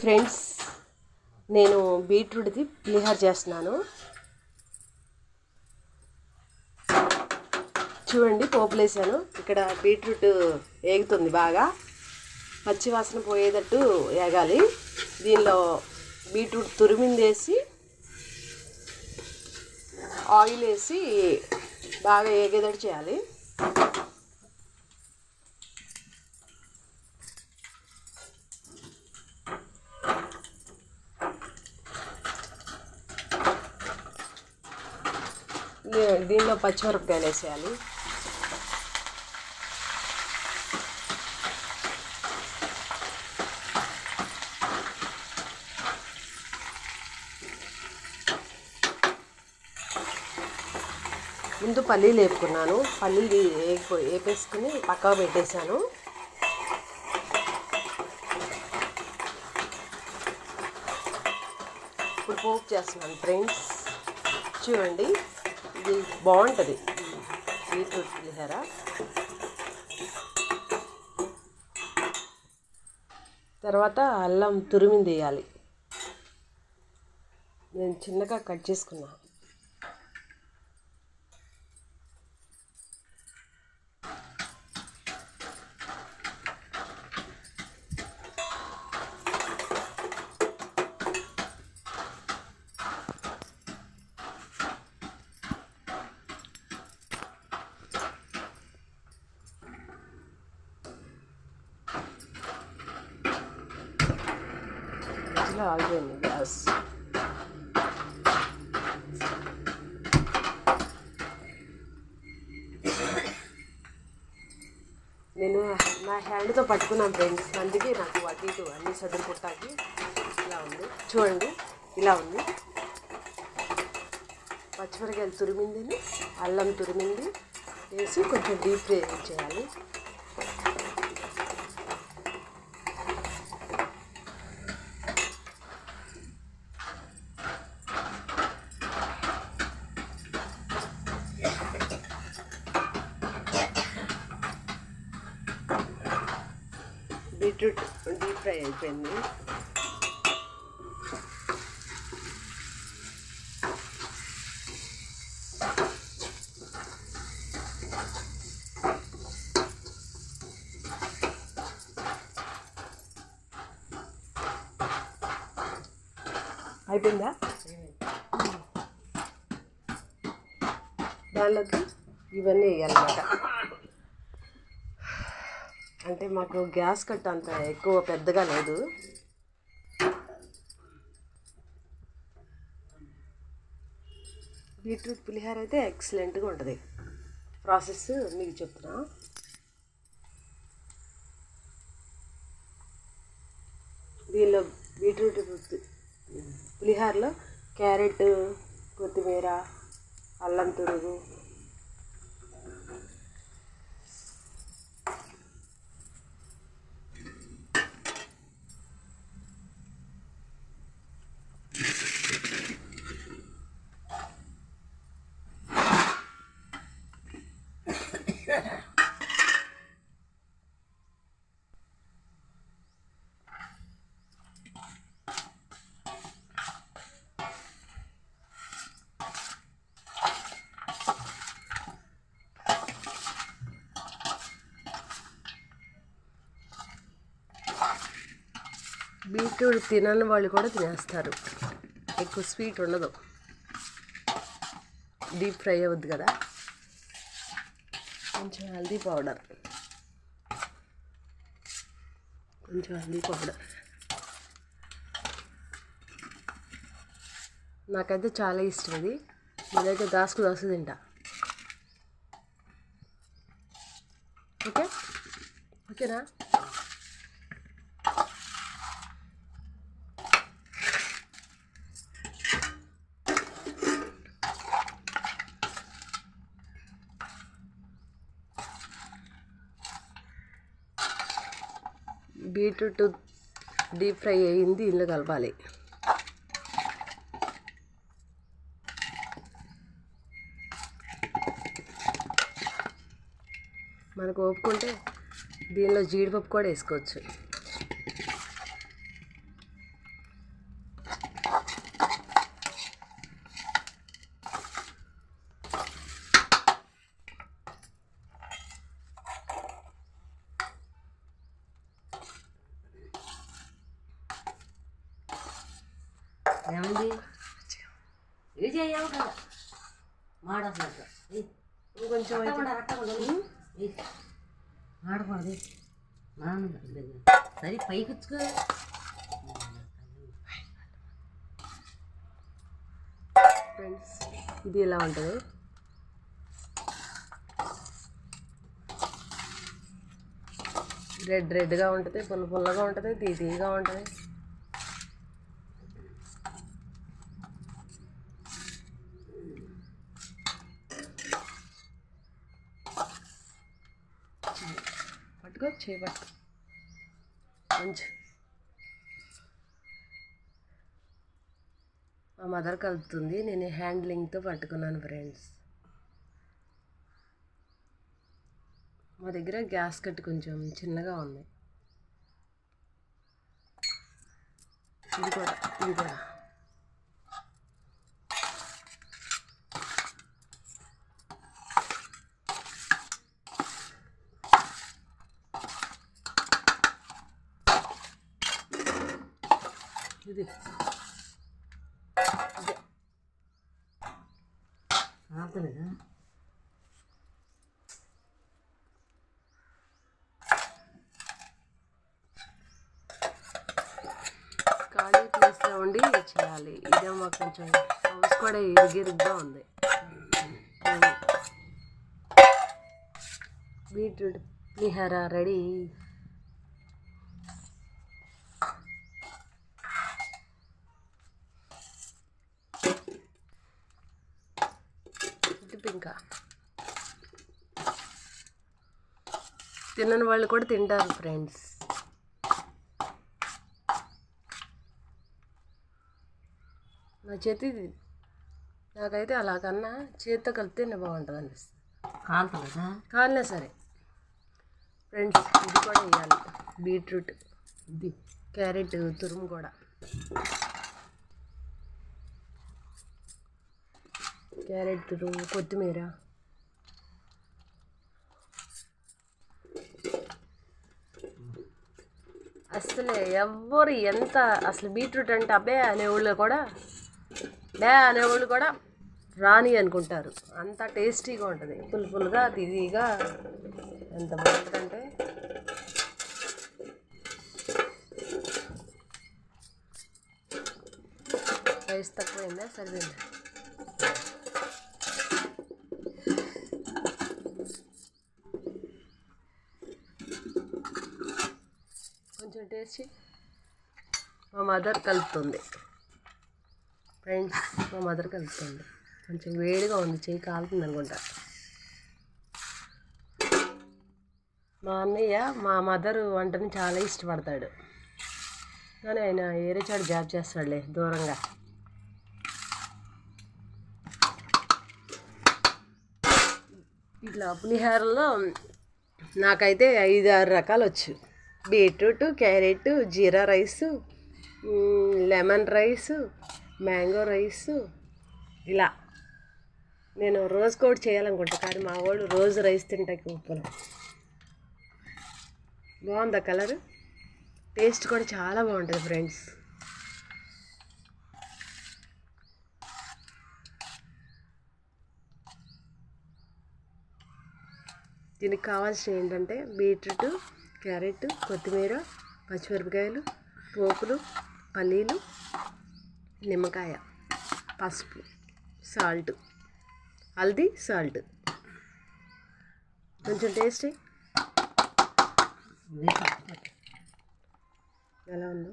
Friends, నేను బీట్రూట్ది పులిహోర చేస్తున్నాను. చూడండి, పోపులేసాను. ఇక్కడ బీట్రూట్ వేగుతుంది, బాగా పచ్చి వాసన పోయేటట్టు వేగాలి. దీనిలో బీట్రూట్ తురిమిందేసి ఆయిల్ వేసి బాగా వేగేటట్టు చేయాలి. దీనిలో పచ్చిమిరపకాయలు వేసేయాలి. ముందు పల్లీలు వేపుకున్నాను. పల్లీలు వేపేసుకుని పక్కకు పెట్టేశాను. ఇప్పుడు పోపు చేస్తున్నాను. ఫ్రెండ్స్, చూడండి, ఇది బాగుంటుంది బీట్రూట్ పులిహోర. తర్వాత అల్లం తురిమింది వేయాలి. నేను చిన్నగా కట్ చేసుకున్నాను. ఆగిపోయింది గ్యాస్. నేను నా హ్యాండ్తో పట్టుకున్నాను ఫ్రెండ్స్, అందుకే నాకు అటు ఇటు అన్ని సదురుకుంటాకి ఇలా ఉంది. చూడండి, ఇలా ఉంది. పచ్చిమిరకాయలు తురిమింది, అల్లం తురిమింది వేసి కొంచెం డీప్ ఫ్రై చేయాలి. బీట్రూట్ డీప్ ఫ్రై అయిపోయింది. అయిపోయిందా? దానిలోకి ఇవన్నీ వేయాలన్నమాట. అంటే మాకు గ్యాస్ కట్ అంత ఎక్కువ పెద్దగా లేదు. బీట్రూట్ పులిహోర అయితే ఎక్సలెంట్గా ఉంటుంది. ప్రాసెస్ మీకు చెప్తున్నా. దీనిలో బీట్రూట్ పులిహోరలో క్యారెట్, కొత్తిమీర, అల్లం తురుగు, బీట్రూట్ తినని వాళ్ళు కూడా తినేస్తారు. ఎక్కువ స్వీట్ ఉండదు, డీప్ ఫ్రై అవ్వద్దు కదా. కొంచెం హల్దీ పౌడర్, నాకైతే చాలా ఇష్టం ఇది. నేనైతే దాసుకు తింటా. ఓకేనా? బీట్రూట్ డీప్ ఫ్రై అయ్యింది, ఇందులో కలపాలి. మనకు ఒప్పుకుంటే దీనిలో జీడిపప్పు కూడా వేసుకోవచ్చు. ఏమండి ఇవి చేయాలి కదా మాడసలు ఇంకొంచెం మాడకూడదు సరే పైకిచ్చుకో ఫ్రెండ్స్ ఇది ఎలా ఉంటుంది రెడ్గా ఉంటుంది పుల్లగా ఉంటుంది తీగా ఉంటుంది పట్టుకో చేయబట్టు మంచి మా మదర్ కలుపుతుంది నేను హ్యాండ్లింగ్తో పట్టుకున్నాను ఫ్రెండ్స్ మా దగ్గర గ్యాస్ కట్ కొంచెం చిన్నగా ఉంది ఇది కూడా ఇది ఆపలేదా ఖాళీ ప్లేస్లో ఉండి చేయాలి ఇదేమో కొంచెం హౌస్ కూడా ఇరుగ్గా ఉంది బీట్రూట్ పులిహోర రెడీ ఇంకా తినని వాళ్ళు కూడా తింటారు ఫ్రెండ్స్ నా చేతి నాకైతే అలా కన్నా చేతితో కలిపితేనే బాగుంటుంది అనిపిస్తుంది కాలినా సరే ఫ్రెండ్స్ ఇది కూడా వేయాలి బీట్రూట్ ఇది క్యారెట్ తురుము కూడా క్యారెట్ తురుము కొత్తిమీర అసలు ఎవ్వరు ఎంత అసలు బీట్రూట్ అంటే అబ్బే అనేవాళ్ళు కూడా రాని అనుకుంటారు అంత టేస్టీగా ఉంటుంది పులుపులుగా తిదిగా ఎంత బాగుంటుందంటే రైస్ తక్కువైందా సరిపోయిందా కొంచెం టేస్ట్ మా మదర్ కలుపుతుంది ఫ్రెండ్స్ మా మదర్ కలుపుతుంది కొంచెం వేడిగా ఉంది చేయి కాలుతుంది అనుకుంటా మా అన్నయ్య మా మదర్ వంటని చాలా ఇష్టపడతాడు కానీ ఆయన వేరే చోట జాబ్ చేస్తాడులే దూరంగా ఇట్లా పులిహోరలో నాకైతే 5-6 రకాలు వచ్చు beetroot carrot jeera rice lemon rice mango rice ఇలా నేను రోజుకోటి చేయాలనుకుంటా కానీ మా వాళ్ళు రోజు రైస్ తింటాకి ఉప్పులు బాగుందా కలర్ టేస్ట్ కూడా చాలా బాగుంటుంది ఫ్రెండ్స్ దీనికి కావాల్సినవి ఏంటంటే బీట్రూట్ క్యారెట్ కొత్తిమీర పచ్చిమిరపకాయలు పోపులు పల్లీలు నిమ్మకాయ పసుపు సాల్ట్ హల్దీ సాల్ట్ కొంచెం టేస్ట్ ఎలా ఉందో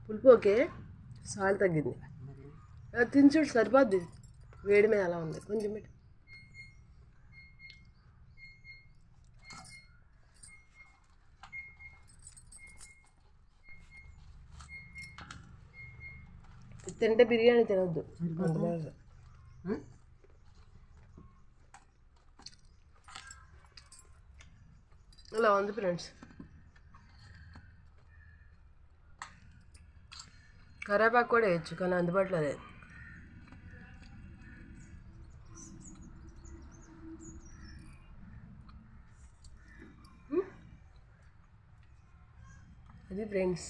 పులుపు ఓకే సాల్ట్ తగ్గింది తిని చూడు సరిపోద్ది వేడి మీద అలా ఉంది కొంచెం పెట్టి తింటే బిర్యానీ తినొద్దు అలా ఉంది ఫ్రెండ్స్ కరేపాకు కూడా వేయచ్చు కానీ అందుబాటులో లేదు. అది ఫ్రెండ్స్.